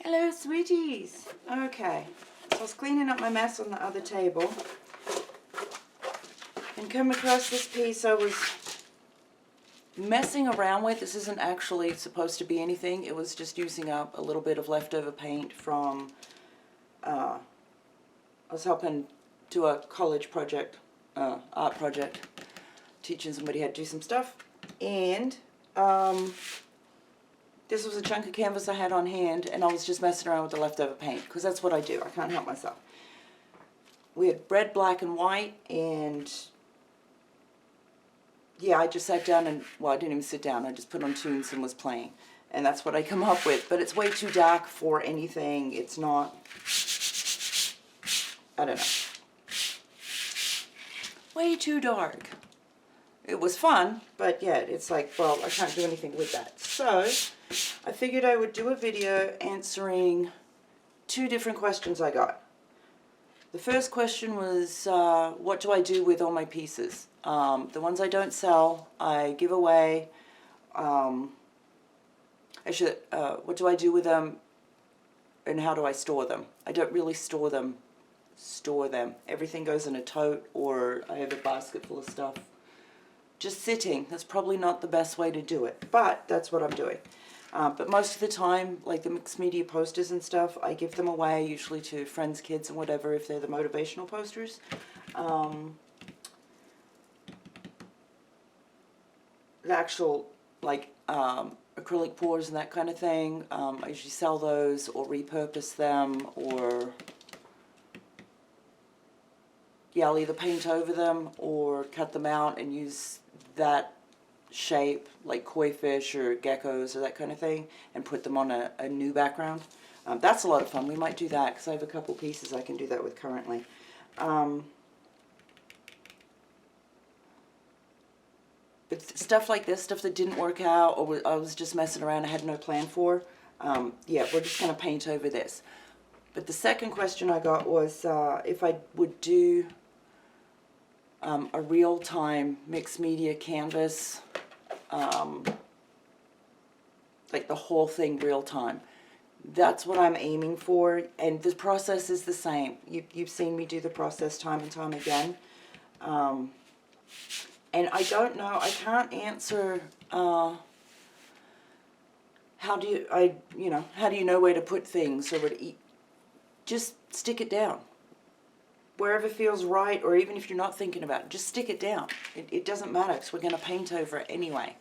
Hello, sweeties. Okay, so I was cleaning up my mess on the other table and come across this piece I was messing around with. This isn't actually supposed to be anything. It was just using up a little bit of leftover paint from, I was helping do a college project, art project, teaching somebody how to do some stuff, and this was a chunk of canvas I had on hand, and I was just messing around with the leftover paint, because that's what I do. I can't help myself. We had red, black, and white, and yeah, I just sat down and, well, I didn't even sit down. I just put on tunes and was playing, and that's what I come up with. But it's way too dark for anything. It's not, I don't know, way too dark. It was fun, but yeah, it's like, well, I can't do anything with that. So I figured I would do a video answering two different questions I got. The first question was, what do I do with all my pieces? The ones I don't sell, I give away. Actually, what do I do with them, and how do I store them? I don't really store them. Everything goes in a tote, or I have a basket full of stuff just sitting. That's probably not the best way to do it, but that's what I'm doing. But most of the time, like the mixed media posters and stuff, I give them away, usually to friends, kids, and whatever, if they're the motivational posters. The actual, like, acrylic pours and that kind of thing, I usually sell those or repurpose them, or yeah, I'll either paint over them or cut them out and use that shape, like koi fish or geckos or that kind of thing, and put them on a new background. That's a lot of fun. We might do that, because I have a couple pieces I can do that with currently. But stuff like this, stuff that didn't work out, or I was just messing around, I had no plan for, yeah, we're just going to paint over this. But the second question I got was if I would do a real-time mixed media canvas, like the whole thing real-time. That's what I'm aiming for, and the process is the same. You've seen me do the process time and time again. And I don't know, I can't answer how do you know where to put things or where to eat. Just stick it down. Wherever feels right, or even if you're not thinking about it, just stick it down. It doesn't matter, because we're going to paint over it anyway.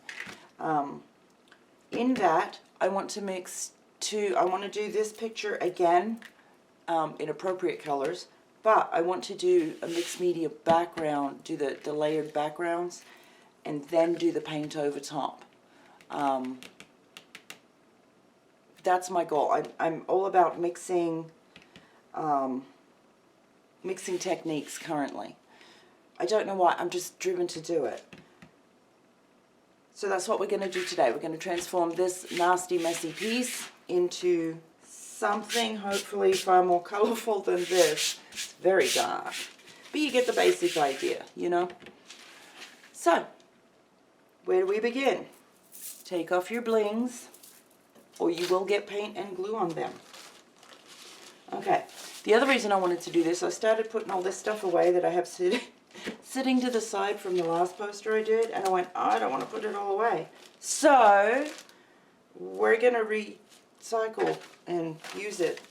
In that, I want to I want to do this picture again in appropriate colors, but I want to do a mixed media background, do the layered backgrounds, and then do the paint over top. That's my goal. I'm all about mixing techniques currently. I don't know why, I'm just driven to do it. So that's what we're going to do today. We're going to transform this nasty, messy piece into something hopefully far more colorful than this. It's very dark, but you get the basic idea, you know? So, where do we begin? Take off your blings, or you will get paint and glue on them. Okay, the other reason I wanted to do this, I started putting all this stuff away that I have sitting to the side from the last poster I did, and I went, oh, I don't want to put it all away. So, we're going to recycle and use it.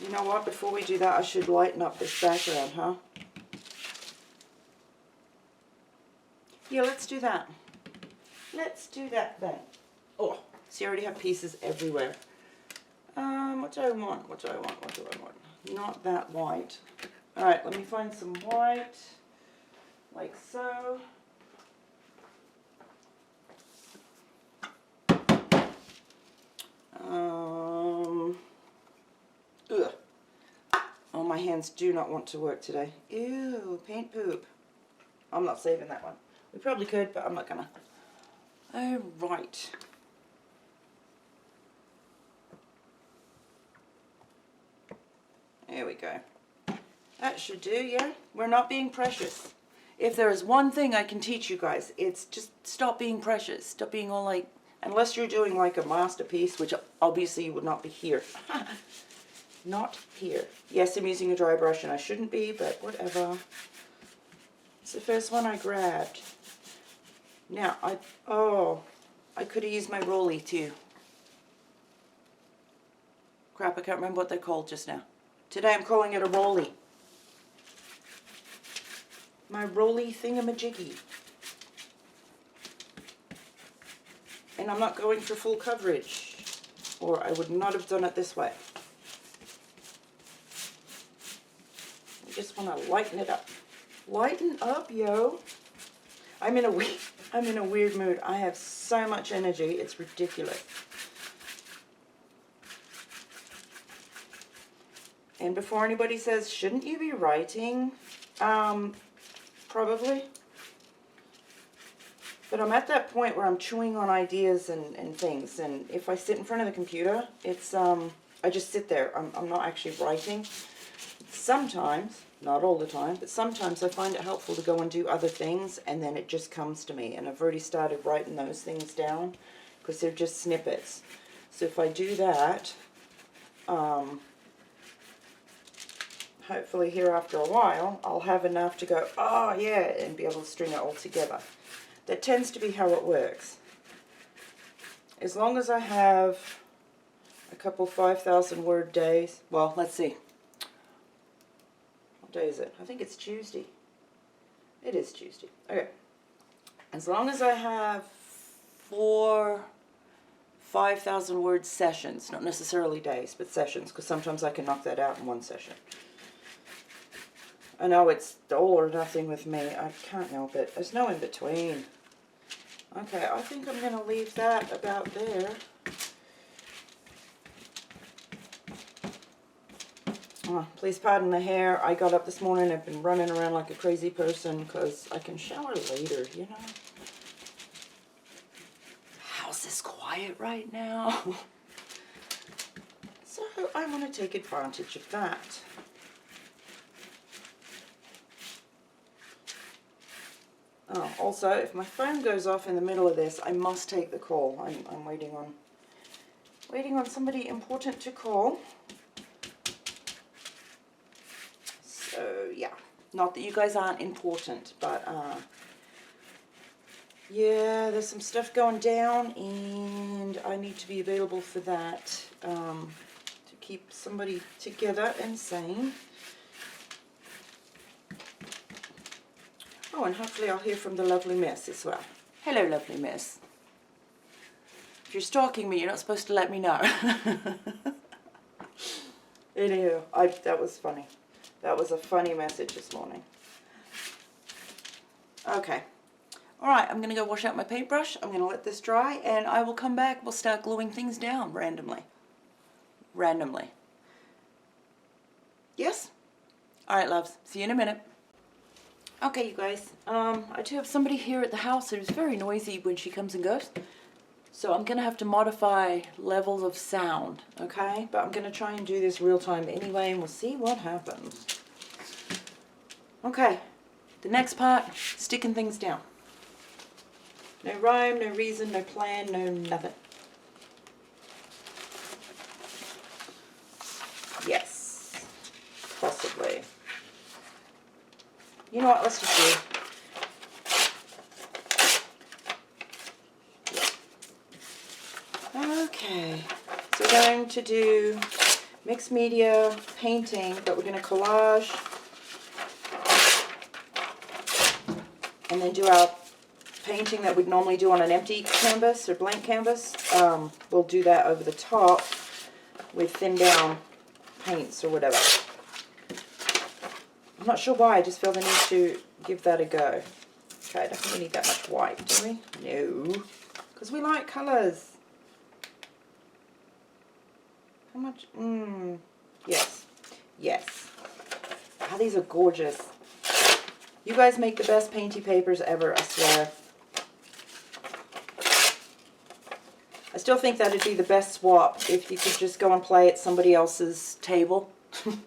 You know what, before we do that, I should lighten up this background, huh? Yeah, let's do that. Let's do that then. Oh, see, I already have pieces everywhere. What do I want? What do I want? What do I want? Not that white. Alright, let me find some white. Like so. Ugh. Oh, my hands do not want to work today. Ew, paint poop. I'm not saving that one. We probably could, but I'm not gonna. Alright. There we go. That should do, yeah? We're not being precious. If there is one thing I can teach you guys, it's just stop being precious. Stop being all like Unless you're doing like a masterpiece, which obviously would not be here. Not here. Yes, I'm using a dry brush and I shouldn't be, but whatever. It's the first one I grabbed. Now, I could have used my rolly too. Crap, I can't remember what they're called just now. Today I'm calling it a rolly. My rolly thingamajiggy. And I'm not going for full coverage, or I would not have done it this way. I just want to lighten it up. Lighten up, yo. I'm in a weird mood. I have so much energy, it's ridiculous. And before anybody says, shouldn't you be writing? Probably. But I'm at that point where I'm chewing on ideas and things. And if I sit in front of the computer, it's, I just sit there. I'm not actually writing. Sometimes, not all the time, but sometimes I find it helpful to go and do other things, and then it just comes to me. And I've already started writing those things down because they're just snippets. So if I do that, hopefully here after a while, I'll have enough to go, oh yeah, and be able to string it all together. That tends to be how it works. As long as I have a couple 5,000 word days, well, let's see. What day is it? I think it's Tuesday. It is Tuesday. Okay. As long as I have 4 5,000 word sessions, not necessarily days, but sessions, because sometimes I can knock that out in one session. I know it's all or nothing with me. I can't help it. There's no in between. Okay, I think I'm going to leave that about there. Oh, please pardon the hair. I got up this morning. I've been running around like a crazy person because I can shower later, you know. House is quiet right now. So I want to take advantage of that. Oh, also, if my phone goes off in the middle of this, I must take the call. I'm waiting on somebody important to call. So yeah, not that you guys aren't important, but yeah, there's some stuff going down, and I need to be available for that to keep somebody together and sane. Oh, and hopefully I'll hear from the lovely miss as well. Hello, lovely miss. If you're stalking me, you're not supposed to let me know. Anywho, that was funny. That was a funny message this morning. Okay. Alright, I'm going to go wash out my paintbrush. I'm going to let this dry, and I will come back. We'll start gluing things down randomly. Randomly. Yes? Alright, loves. See you in a minute. Okay, you guys, I do have somebody here at the house who's very noisy when she comes and goes. So I'm going to have to modify levels of sound, okay? But I'm going to try and do this real time anyway, and we'll see what happens. Okay, the next part, sticking things down. No rhyme, no reason, no plan, no nothing. Yes, possibly. You know what, let's just do. Okay, so we're going to do mixed media painting, but we're going to collage and then do our painting that we'd normally do on an empty canvas or blank canvas. We'll do that over the top with thin down paints or whatever. I'm not sure why, I just feel the need to give that a go. Okay, I don't think we need that much white, do we? No, because we like colours. How much? Yes. Yes. Ah, these are gorgeous. You guys make the best painty papers ever, I swear. I still think that'd be the best swap if you could just go and play at somebody else's table. Do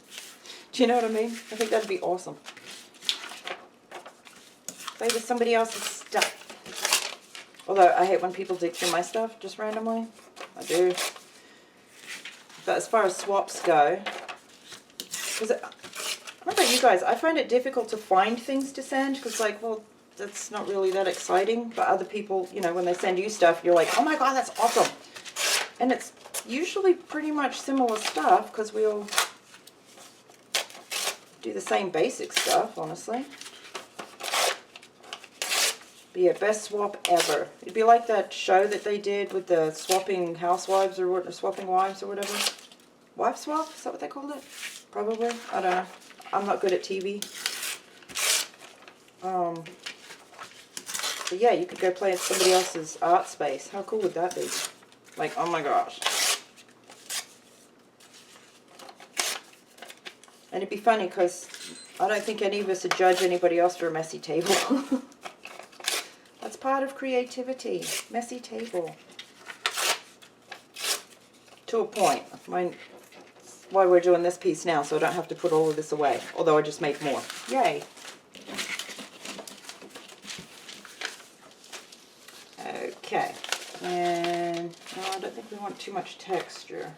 you know what I mean? I think that'd be awesome. Play with somebody else's stuff. Although I hate when people dig through my stuff just randomly. I do. But as far as swaps go, because I don't know about you guys, I find it difficult to find things to send because, like, well, that's not really that exciting. But other people, you know, when they send you stuff, you're like, oh my god, that's awesome. And it's usually pretty much similar stuff because we all do the same basic stuff, honestly. But yeah, best swap ever. It'd be like that show that they did with the swapping housewives or what, swapping wives or whatever. Wife swap? Is that what they called it? Probably. I don't know. I'm not good at TV. But yeah, you could go play in somebody else's art space. How cool would that be? Like, oh my gosh. And it'd be funny because I don't think any of us would judge anybody else for a messy table. That's part of creativity. Messy table. To a point. That's why we're doing this piece now, so I don't have to put all of this away. Although I just make more. Yay. Okay. And no, I don't think we want too much texture.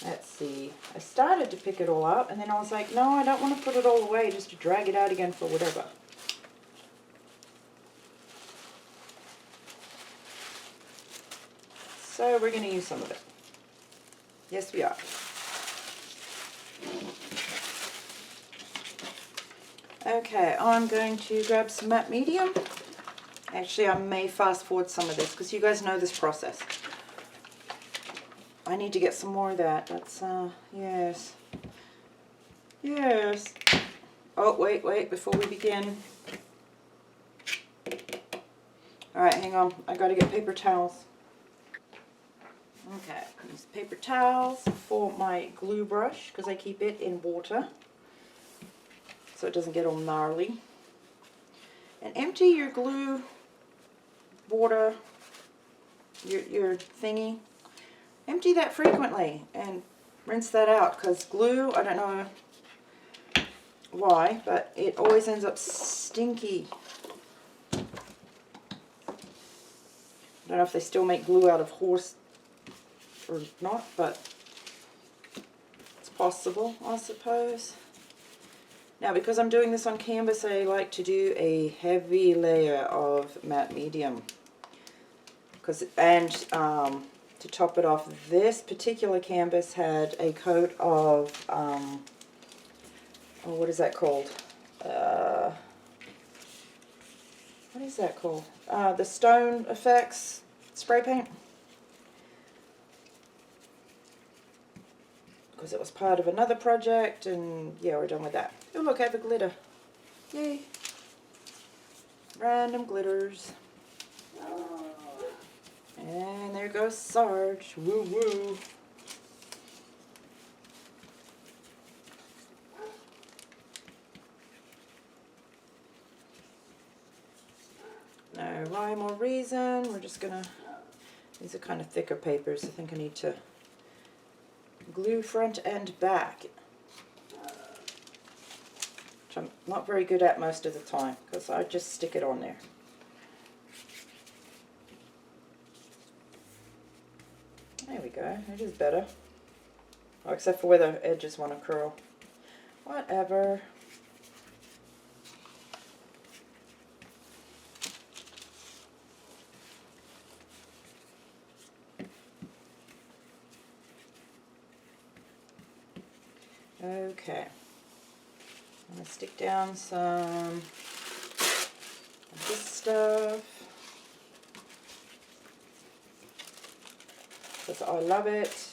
Let's see. I started to pick it all up, and then I was like, no, I don't want to put it all away just to drag it out again for whatever. So we're going to use some of it. Yes, we are. Okay, I'm going to grab some matte medium. Actually, I may fast forward some of this because you guys know this process. I need to get some more of that. That's, yes. Yes. Oh, wait, before we begin. Alright, hang on. I gotta get paper towels. Okay, use paper towels for my glue brush because I keep it in water so it doesn't get all gnarly. And empty your glue water, your thingy. Empty that frequently and rinse that out because glue, I don't know why, but it always ends up stinky. I don't know if they still make glue out of horse or not, but it's possible, I suppose. Now, because I'm doing this on canvas, I like to do a heavy layer of matte medium. And to top it off, this particular canvas had a coat of, oh, what is that called? What is that called? The Stone Effects spray paint. Because it was part of another project, and yeah, we're done with that. Oh look, I have a glitter. Yay. Random glitters. And there goes Sarge. Woo woo. No rhyme or reason. We're just gonna, these are kind of thicker papers. I think I need to glue front and back, which I'm not very good at most of the time because I just stick it on there. There we go, it is better. Oh, except for where the edges want to curl. Whatever. Okay, I'm going to stick down some of this stuff because I love it.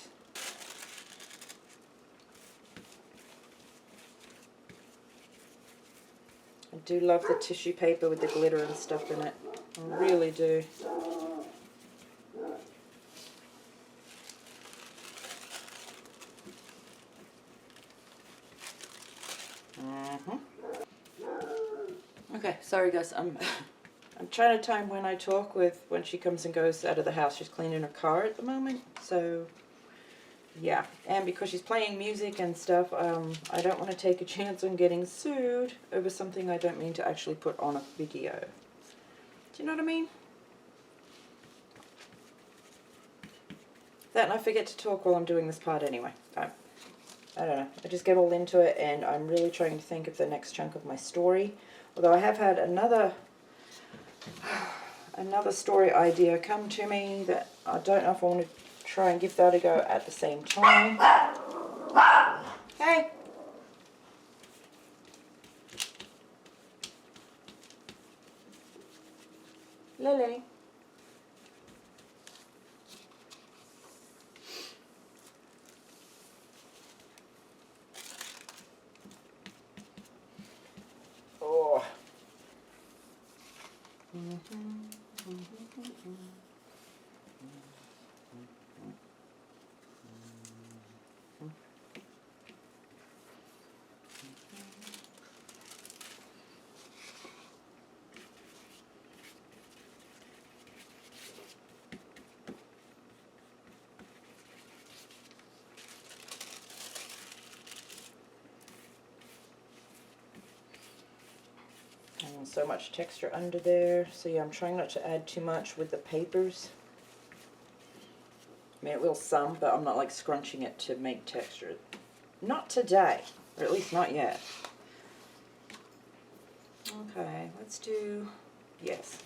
I do love the tissue paper with the glitter and stuff in it. I really do. Okay, sorry guys, I'm trying to time when I talk with when she comes and goes out of the house. She's cleaning her car at the moment, so yeah. And because she's playing music and stuff, I don't want to take a chance on getting sued over something I don't mean to actually put on a video. Do you know what I mean? That and I forget to talk while I'm doing this part anyway. I don't know. I just get all into it, and I'm really trying to think of the next chunk of my story. Although I have had another story idea come to me that I don't know if I want to try and give that a go at the same time. Hey! Lily. Oh. And so much texture under there. So yeah, I'm trying not to add too much with the papers. I mean, it will some, but I'm not like scrunching it to make texture. Not today, or at least not yet. Okay, let's do, yes.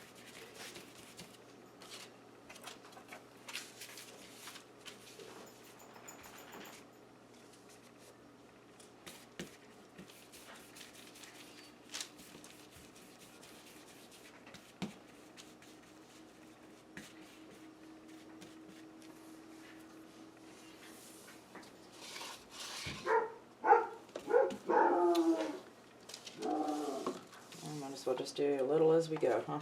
Might as well just do a little as we go, huh?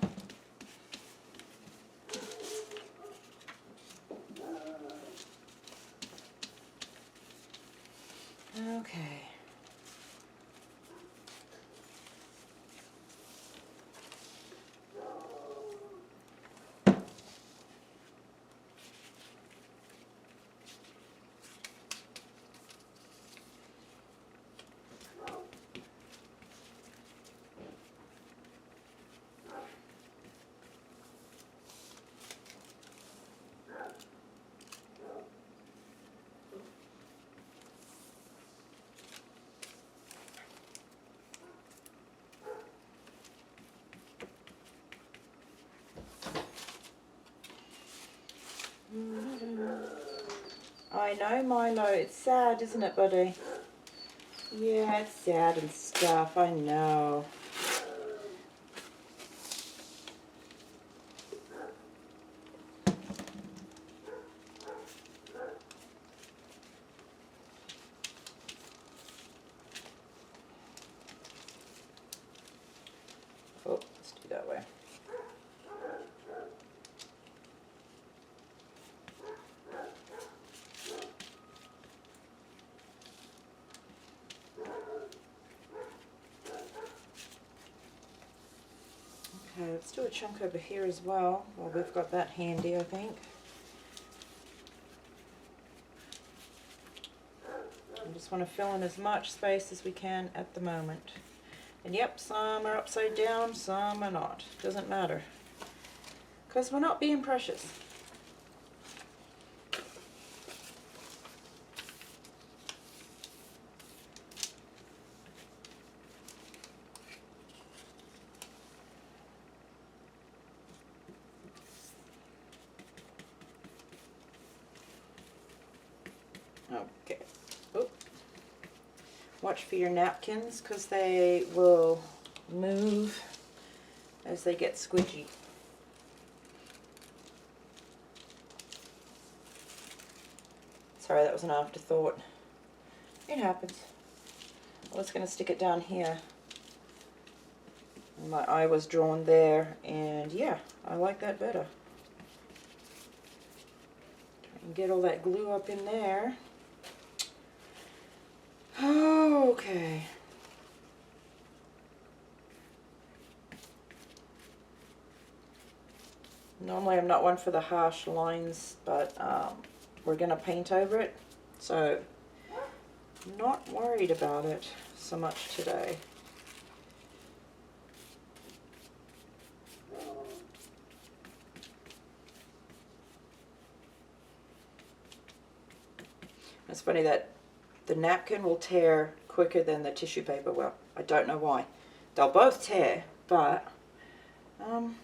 Okay. I know, Milo. It's sad, isn't it, buddy? Yeah, it's sad and stuff. I know. Oh, let's do that way. Okay, let's do a chunk over here as well. Well, we've got that handy, I think. I just want to fill in as much space as we can at the moment. And yep, some are upside down, some are not. Doesn't matter. Because we're not being precious. Okay. Oh. Watch for your napkins because they will move as they get squidgy. Sorry, that was an afterthought. It happens. I was going to stick it down here. My eye was drawn there, and yeah, I like that better. Try and get all that glue up in there. Okay. Normally I'm not one for the harsh lines, but we're going to paint over it, so I'm not worried about it so much today. It's funny that the napkin will tear quicker than the tissue paper. Well, I don't know why. They'll both tear, but don't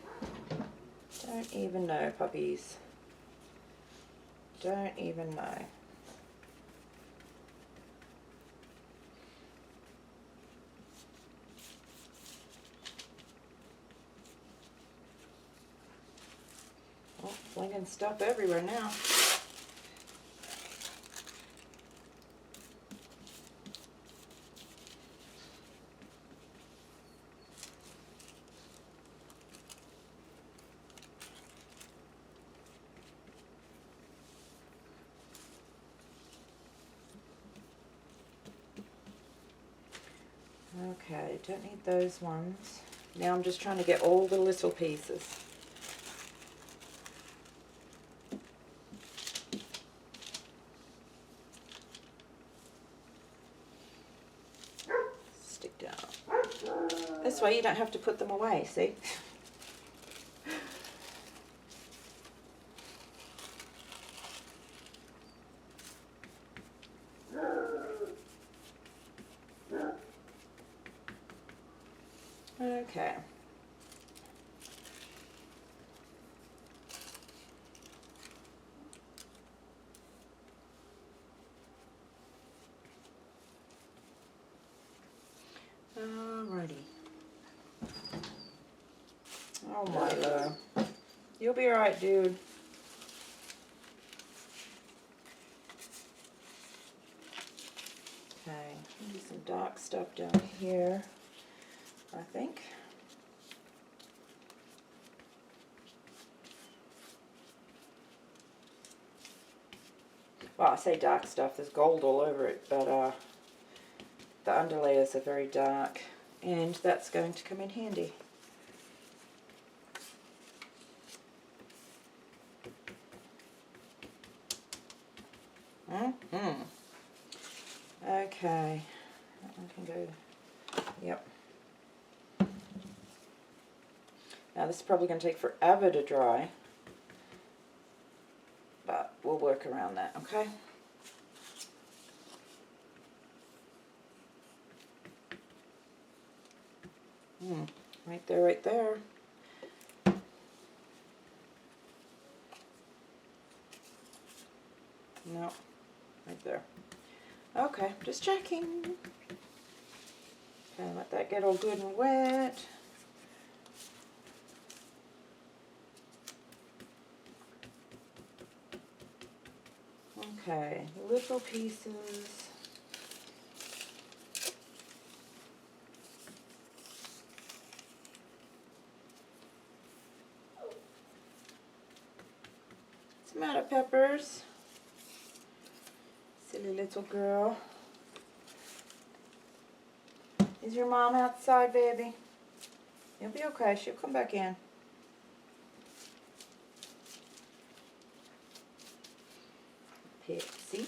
even know, puppies. Don't even know. Oh, flinging stuff everywhere now. Okay, don't need those ones. Now I'm just trying to get all the little pieces. Stick down. This way you don't have to put them away, see? Okay. Alrighty. Oh Milo. You'll be alright, dude. Okay, do some dark stuff down here, I think. Well, I say dark stuff, there's gold all over it, but the underlayers are very dark, and that's going to come in handy. Okay, that one can go, yep. Now this is probably going to take forever to dry, but we'll work around that, okay? Right there, right there. No, right there. Okay, just checking. Okay, let that get all good and wet. Okay, little pieces. What's the matter, Peppers? Silly little girl. Is your mom outside, baby? You'll be okay. She'll come back in. Pixie.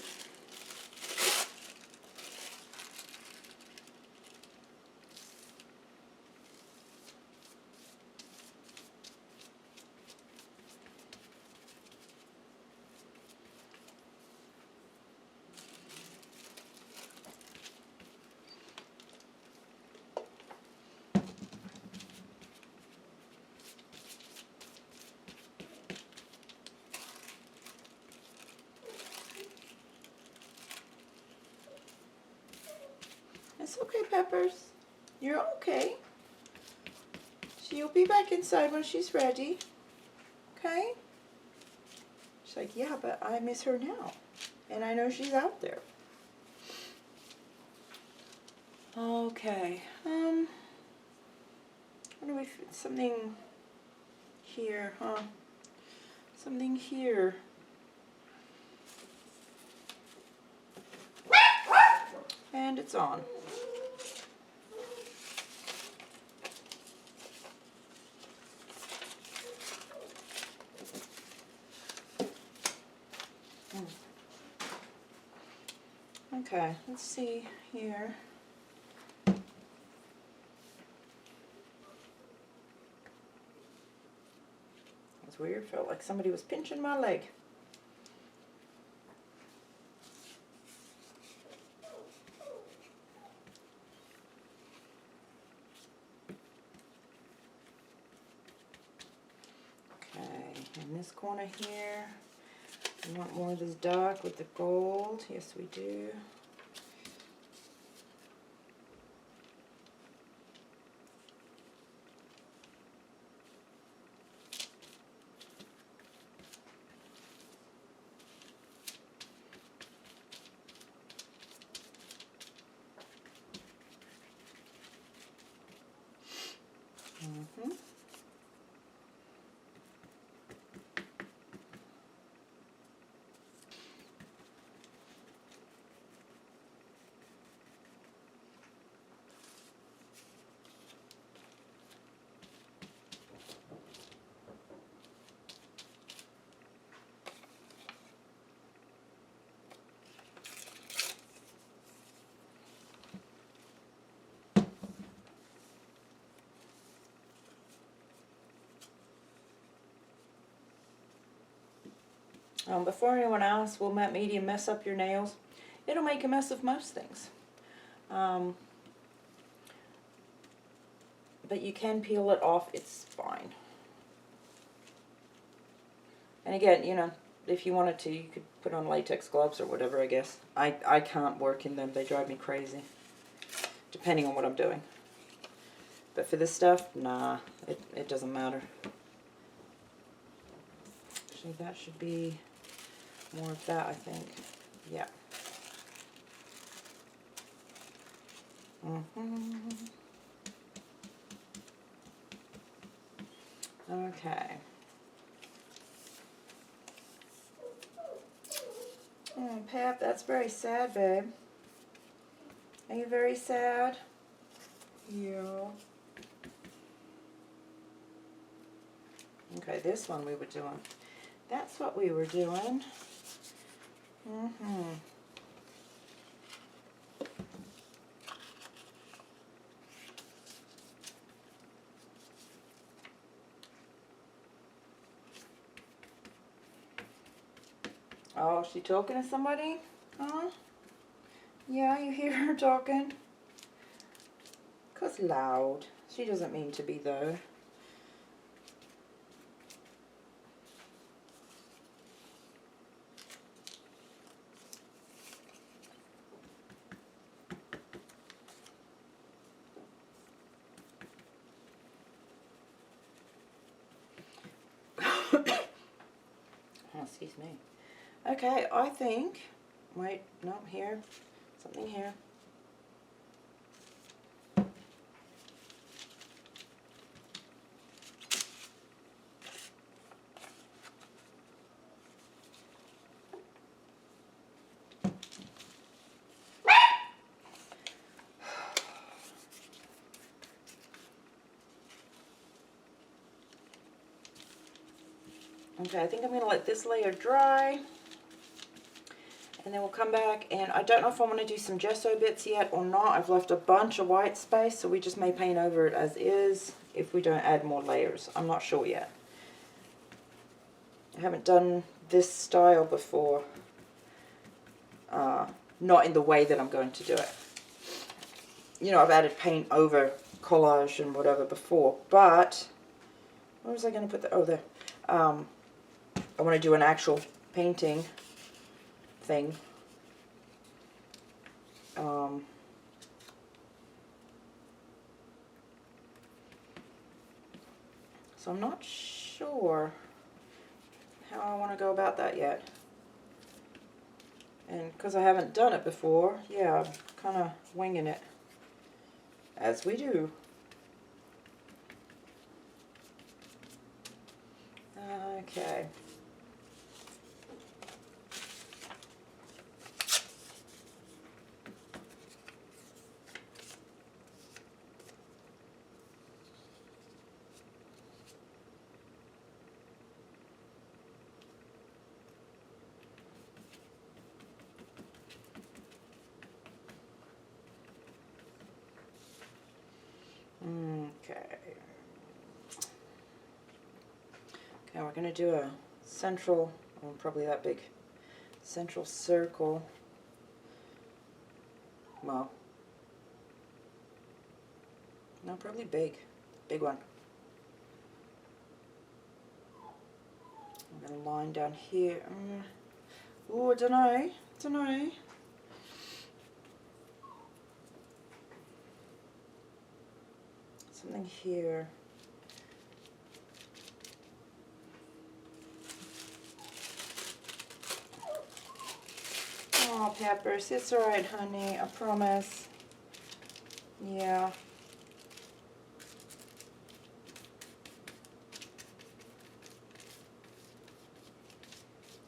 It's okay, Peppers. You're okay. She'll be back inside when she's ready. Okay? She's like, yeah, but I miss her now. And I know she's out there. Okay. What do we, something here, huh? Something here. And it's on. Okay, let's see here. It's weird, felt like somebody was pinching my leg. In this corner here, we want more of this dark with the gold. Yes, we do. Mm-hmm. Before anyone asks, will matte medium mess up your nails? It'll make a mess of most things. But you can peel it off, it's fine. And again, you know, if you wanted to, you could put on latex gloves or whatever, I guess. I can't work in them, they drive me crazy. Depending on what I'm doing. But for this stuff, nah, it doesn't matter. Actually, that should be more of that, I think. Yeah. Okay. Oh, Pep, that's very sad, babe. Are you very sad? Yeah. Okay, this one we were doing. That's what we were doing. Oh, is she talking to somebody? Huh? Yeah, you hear her talking? 'Cause loud. She doesn't mean to be though. Oh, excuse me. Okay, I think, wait, no, here, something here. Okay, I think I'm going to let this layer dry. And then we'll come back, and I don't know if I want to do some gesso bits yet or not. I've left a bunch of white space, so we just may paint over it as is if we don't add more layers. I'm not sure yet. I haven't done this style before. Not in the way that I'm going to do it. You know, I've added paint over collage and whatever before, but where was I going to put that? Oh, there. I want to do an actual painting thing. So I'm not sure how I want to go about that yet. And because I haven't done it before, yeah, I'm kind of winging it, as we do. Okay. Okay, we're going to do a central, oh, probably that big, central circle. Well, no, probably big one. line down here. Oh, I don't know. Something here. Oh, Peppers, it's alright, honey, I promise. Yeah.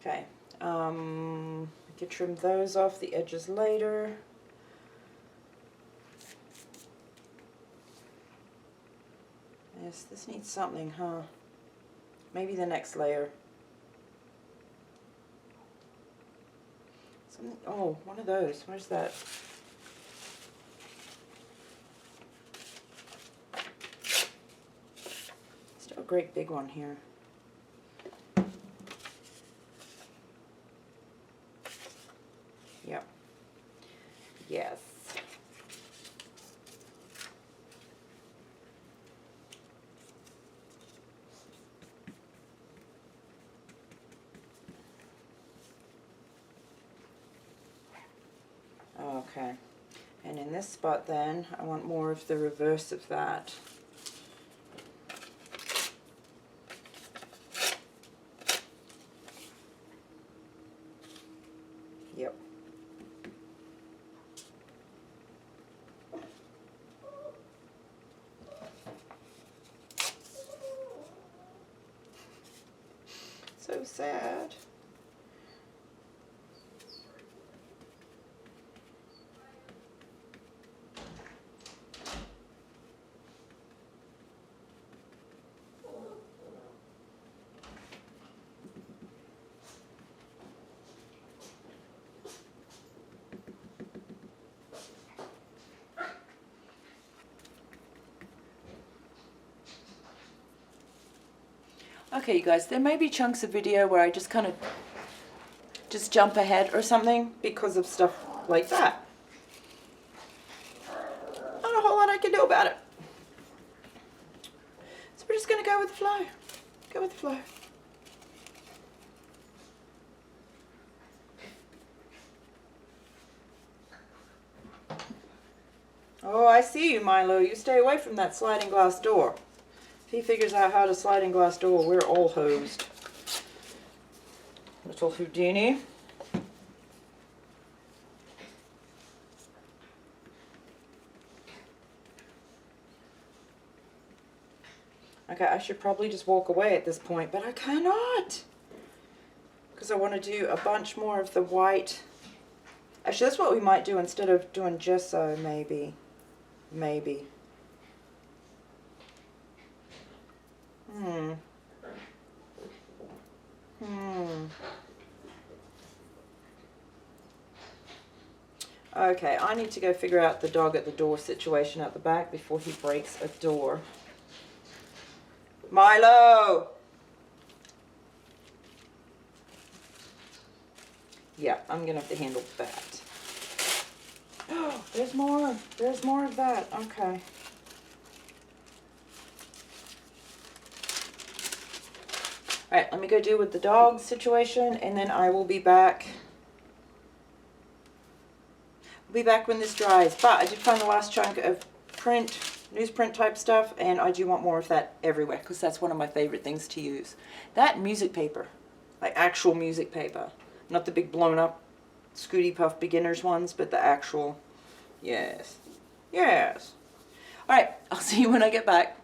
Okay, I can trim those off the edges later. Yes, this needs something, huh? Maybe the next layer. Something, oh, one of those. Where's that? Still a great big one here. Yep. Yes. Okay, and in this spot then, I want more of the reverse of that. Yep. So sad. Okay, you guys, there may be chunks of video where I just kind of just jump ahead or something because of stuff like that. Not a whole lot I can do about it. So we're just going to go with the flow. Go with the flow. Oh, I see you, Milo. You stay away from that sliding glass door. If he figures out how to sliding glass door, we're all hosed. Little Houdini. Okay, I should probably just walk away at this point, but I cannot. Because I want to do a bunch more of the white. Actually, that's what we might do instead of doing gesso, maybe. Maybe. Okay, I need to go figure out the dog at the door situation at the back before he breaks a door. Milo! Yeah, I'm gonna have to handle that. Oh, there's more. There's more of that. Okay. Alright, let me go deal with the dog situation, and then I will be back. I'll be back when this dries. But I did find the last chunk of print, newsprint type stuff, and I do want more of that everywhere, because that's one of my favorite things to use. That music paper, like actual music paper. Not the big blown up Scooty Puff beginners ones, but the actual, yes. Yes. Alright, I'll see you when I get back.